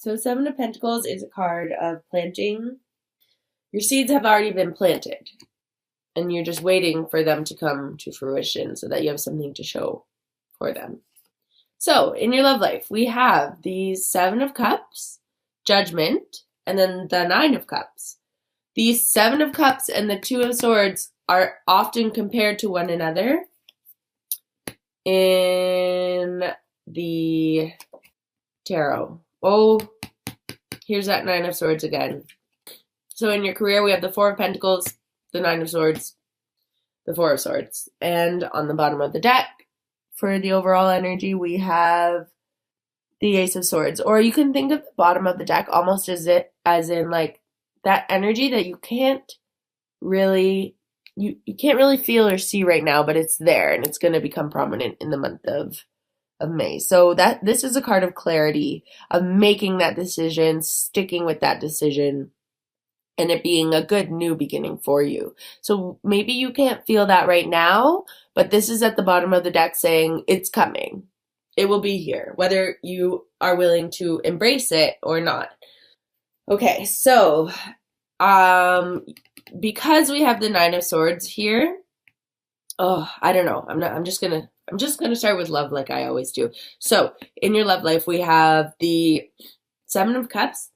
So Seven of Pentacles is a card of planting. Your seeds have already been planted, and you're just waiting for them to come to fruition so that you have something to show for them. So in your love life, we have the Seven of Cups, Judgment, and then the Nine of Cups. The Seven of Cups and the Two of Swords are often compared to one another in the tarot. Oh, here's that Nine of Swords again. So in your career, we have the Four of Pentacles, the Nine of Swords, the Four of Swords. And on the bottom of the deck, for the overall energy, we have the Ace of Swords. Or you can think of the bottom of the deck almost as in like that energy that you can't really feel or see right now, but it's there and it's going to become prominent in the month of May. So this is a card of clarity, of making that decision, sticking with that decision, and it being a good new beginning for you. So maybe you can't feel that right now, but this is at the bottom of the deck saying it's coming. It will be here, whether you are willing to embrace it or not. Okay, so because we have the Nine of Swords here, I don't know. I'm just gonna start with love like I always do. So in your love life, we have the Seven of Cups,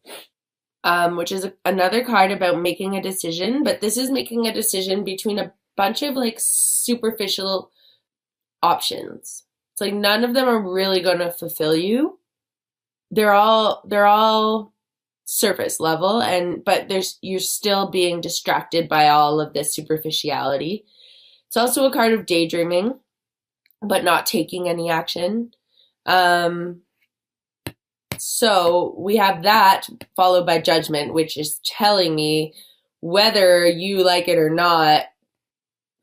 which is another card about making a decision, but this is making a decision between a bunch of like superficial options. It's like none of them are really going to fulfill you. They're all surface level, but you're still being distracted by all of this superficiality. It's also a card of daydreaming, but not taking any action. So we have that followed by Judgment, which is telling me whether you like it or not,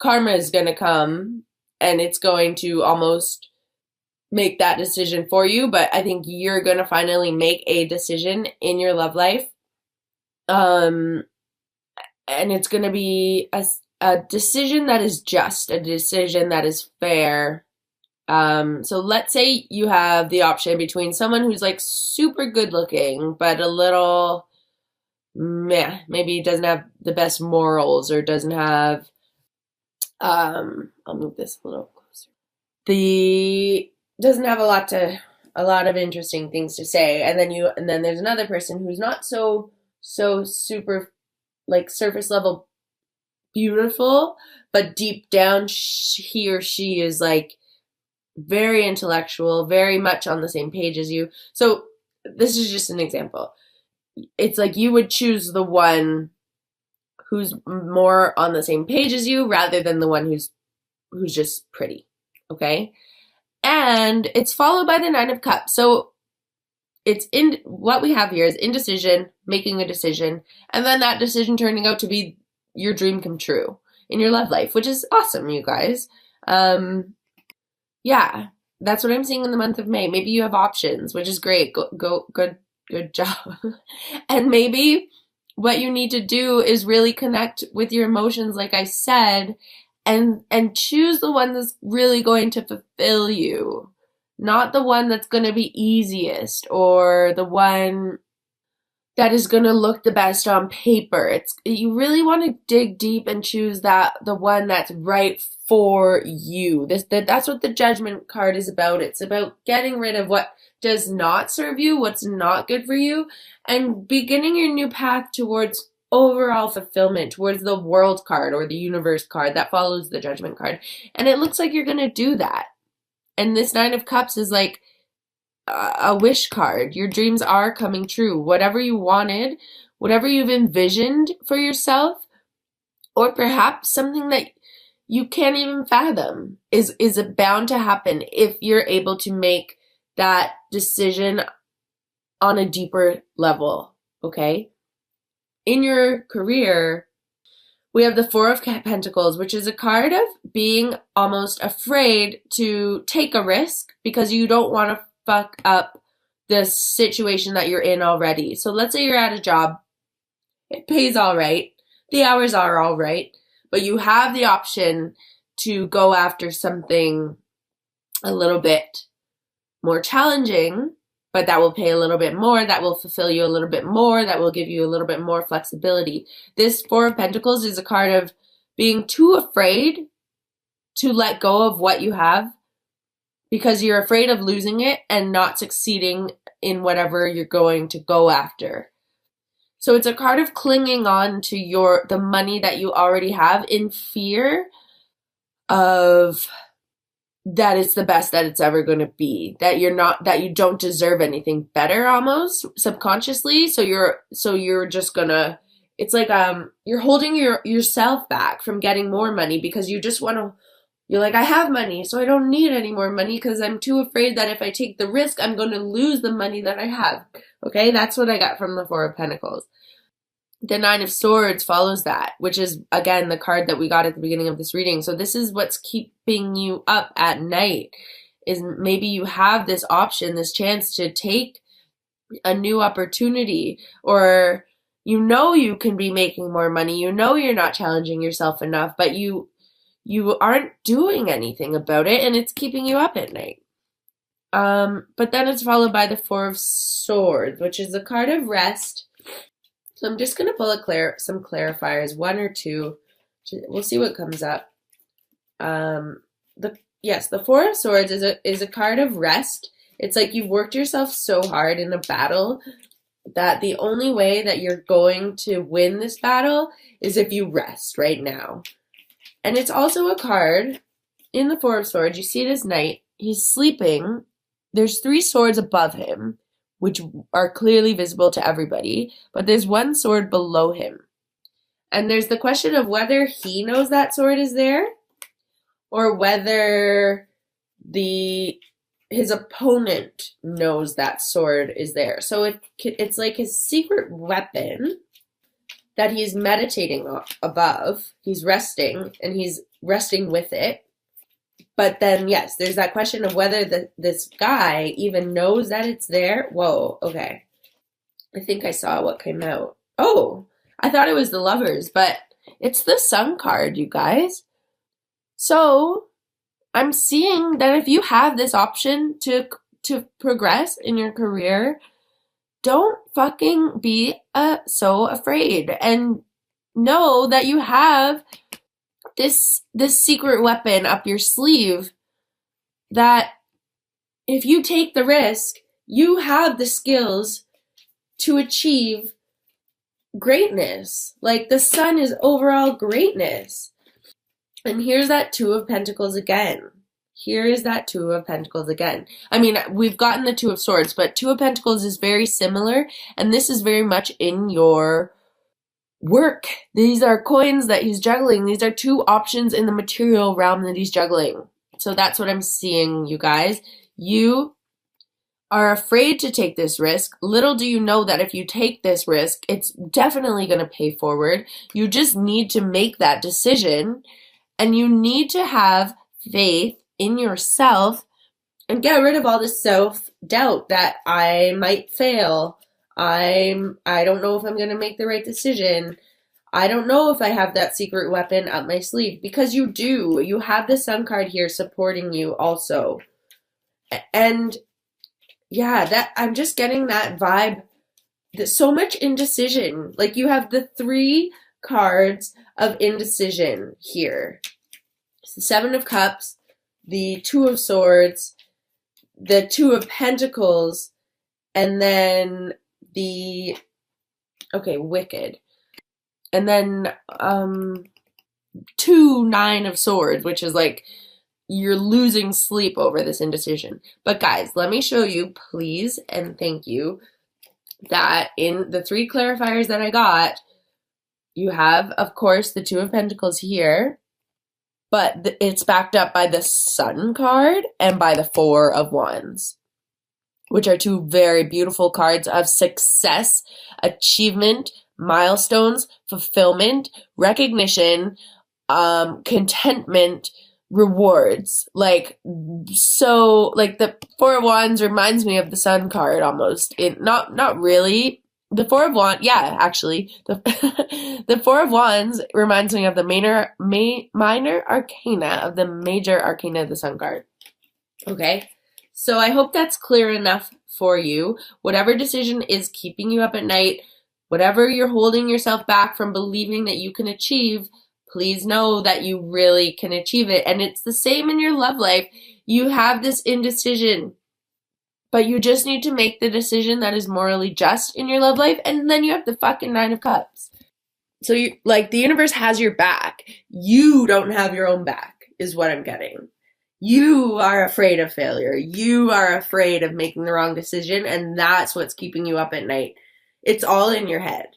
karma is going to come and it's going to almost make that decision for you. But I think you're going to finally make a decision in your love life. And it's going to be a decision that is just, a decision that is fair. So let's say you have the option between someone who's like super good looking, but a little meh, maybe doesn't have the best morals or doesn't have, I'll move this a little closer. Doesn't have a lot of interesting things to say. And then there's another person who's not so super like surface level beautiful, but deep down he or she is like very intellectual, very much on the same page as you. So this is just an example. It's like you would choose the one who's more on the same page as you rather than the one who's just pretty. Okay? And it's followed by the Nine of Cups. So it's in what we have here is indecision, making a decision, and then that decision turning out to be your dream come true in your love life, which is awesome, you guys. Yeah, that's what I'm seeing in the month of May. Maybe you have options, which is great. Good job. And maybe what you need to do is really connect with your emotions, like I said, and choose the one that's really going to fulfill you, not the one that's going to be easiest or the one that is going to look the best on paper. You really want to dig deep and choose the one that's right for you. That's what the Judgment card is about. It's about getting rid of what does not serve you, what's not good for you, and beginning your new path towards overall fulfillment, towards the World card or the Universe card that follows the Judgment card. And it looks like you're going to do that. And this Nine of Cups is like a wish card. Your dreams are coming true. Whatever you wanted, whatever you've envisioned for yourself, or perhaps something that you can't even fathom is bound to happen if you're able to make that decision on a deeper level, okay? In your career, we have the Four of Pentacles, which is a card of being almost afraid to take a risk because you don't want to fuck up the situation that you're in already. So let's say you're at a job, it pays all right, the hours are all right, but you have the option to go after something a little bit more challenging but that will pay a little bit more, that will fulfill you a little bit more, that will give you a little bit more flexibility. This Four of Pentacles is a card of being too afraid to let go of what you have because you're afraid of losing it and not succeeding in whatever you're going to go after. So it's a card of clinging on to the money that you already have in fear of that it's the best that it's ever going to be, that you don't deserve anything better, almost subconsciously. So you're just gonna, it's like you're holding yourself back from getting more money because you just want to, you're like, I have money, so I don't need any more money because I'm too afraid that if I take the risk, I'm going to lose the money that I have. Okay, that's what I got from the Four of Pentacles. The Nine of Swords follows that, which is, again, the card that we got at the beginning of this reading. So this is what's keeping you up at night, is maybe you have this option, this chance to take a new opportunity, or you know you can be making more money, you know you're not challenging yourself enough, but you aren't doing anything about it, and it's keeping you up at night. But then it's followed by the Four of Swords, which is a card of rest. So I'm just going to pull some clarifiers, one or two. We'll see what comes up. The Four of Swords is a card of rest. It's like you've worked yourself so hard in a battle that the only way that you're going to win this battle is if you rest right now. And it's also a card in the Four of Swords. You see it as night. He's sleeping. There's 3 swords above him, which are clearly visible to everybody, but there's 1 sword below him. And there's the question of whether he knows that sword is there or whether his opponent knows that sword is there. So it's like his secret weapon that he's meditating above. He's resting, and he's resting with it. But then, yes, there's that question of whether this guy even knows that it's there. Whoa, okay. I think I saw what came out. Oh, I thought it was the Lovers, but it's the Sun card, you guys. So I'm seeing that if you have this option to progress in your career, don't fucking be so afraid, and know that you have this secret weapon up your sleeve, that if you take the risk, you have the skills to achieve greatness. Like, the Sun is overall greatness. And here's that Two of Pentacles again. Here is that Two of Pentacles again. I mean, we've gotten the Two of Swords, but Two of Pentacles is very similar, and this is very much in your work. These are coins that he's juggling. These are 2 options in the material realm that he's juggling. So that's what I'm seeing, you guys. You are afraid to take this risk. Little do you know that if you take this risk, it's definitely going to pay forward. You just need to make that decision, and you need to have faith in yourself and get rid of all this self-doubt that I might fail. I don't know if I'm going to make the right decision. I don't know if I have that secret weapon up my sleeve, because you do. You have the Sun card here supporting you also. And yeah, that I'm just getting that vibe. There's so much indecision. Like, you have the 3 cards of indecision here. It's the Seven of Cups, the Two of Swords, the Two of Pentacles, and then Wicked. And then 2 Nine of Swords, which is like you're losing sleep over this indecision. But guys, let me show you, please, and thank you, that in the 3 clarifiers that I got, you have, of course, the Two of Pentacles here, but it's backed up by the Sun card and by the Four of Wands, which are 2 very beautiful cards of success, achievement, milestones, fulfillment, recognition, contentment, rewards. Like, so, like, the Four of Wands reminds me of the Sun card almost. Not really. The Four of Wands, yeah, actually. The Four of Wands reminds me of the minor arcana of the major arcana of the Sun card. Okay? So I hope that's clear enough for you. Whatever decision is keeping you up at night, whatever you're holding yourself back from believing that you can achieve, please know that you really can achieve it. And it's the same in your love life. You have this indecision, but you just need to make the decision that is morally just in your love life, and then you have the fucking Nine of Cups. So you, like, the universe has your back. You don't have your own back, is what I'm getting. You are afraid of failure. You are afraid of making the wrong decision, and that's what's keeping you up at night. It's all in your head.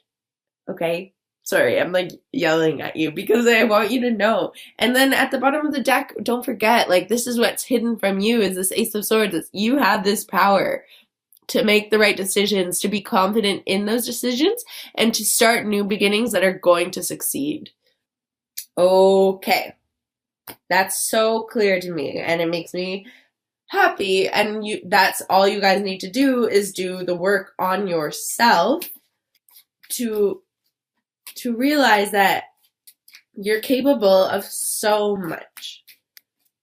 Okay? Sorry, I'm like yelling at you because I want you to know. And then at the bottom of the deck, don't forget, like, this is what's hidden from you is this Ace of Swords. You have this power to make the right decisions, to be confident in those decisions, and to start new beginnings that are going to succeed. Okay. That's so clear to me, and it makes me happy. And that's all you guys need to do is do the work on yourself to realize that you're capable of so much.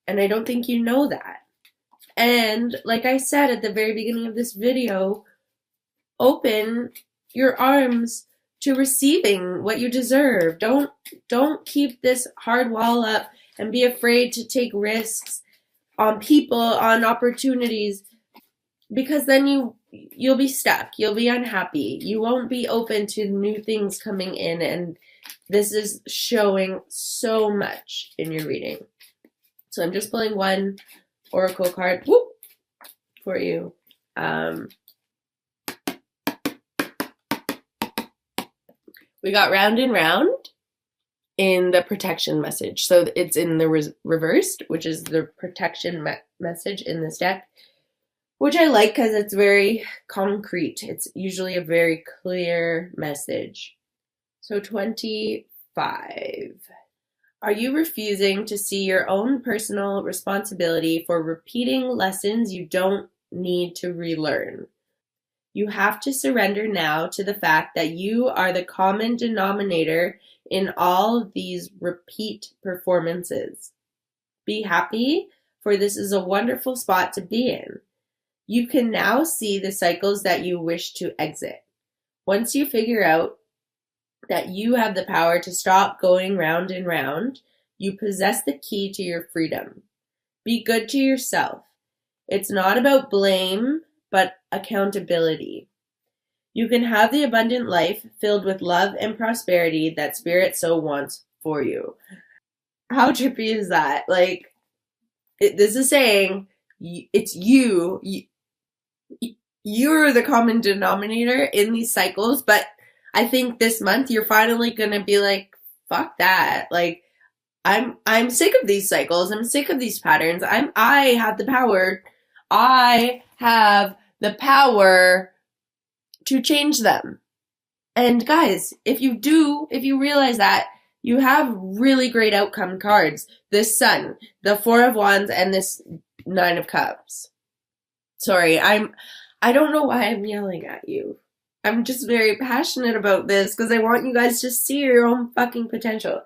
And I don't think you know that. And like I said at the very beginning of this video, open your arms to receiving what you deserve. Don't keep this hard wall up and be afraid to take risks on people, on opportunities, because then you'll be stuck. You'll be unhappy. You won't be open to new things coming in, and this is showing so much in your reading. So I'm just pulling one oracle card for you. We got Round and Round in the protection message. So it's in the reversed, which is the protection message in this deck, which I like because it's very concrete. It's usually a very clear message. So 25. Are you refusing to see your own personal responsibility for repeating lessons you don't need to relearn? You have to surrender now to the fact that you are the common denominator in all of these repeat performances. Be happy, for this is a wonderful spot to be in. You can now see the cycles that you wish to exit. Once you figure out that you have the power to stop going round and round, you possess the key to your freedom. Be good to yourself. It's not about blame, but accountability. You can have the abundant life filled with love and prosperity that Spirit so wants for you. How trippy is that? Like, this is saying it's you. You're the common denominator in these cycles, but I think this month you're finally gonna be like, fuck that. Like, I'm sick of these cycles. I'm sick of these patterns. I have the power. I have the power to change them. And guys, if you realize that, you have really great outcome cards. This Sun, the Four of Wands, and this Nine of Cups. Sorry, I don't know why I'm yelling at you. I'm just very passionate about this because I want you guys to see your own fucking potential.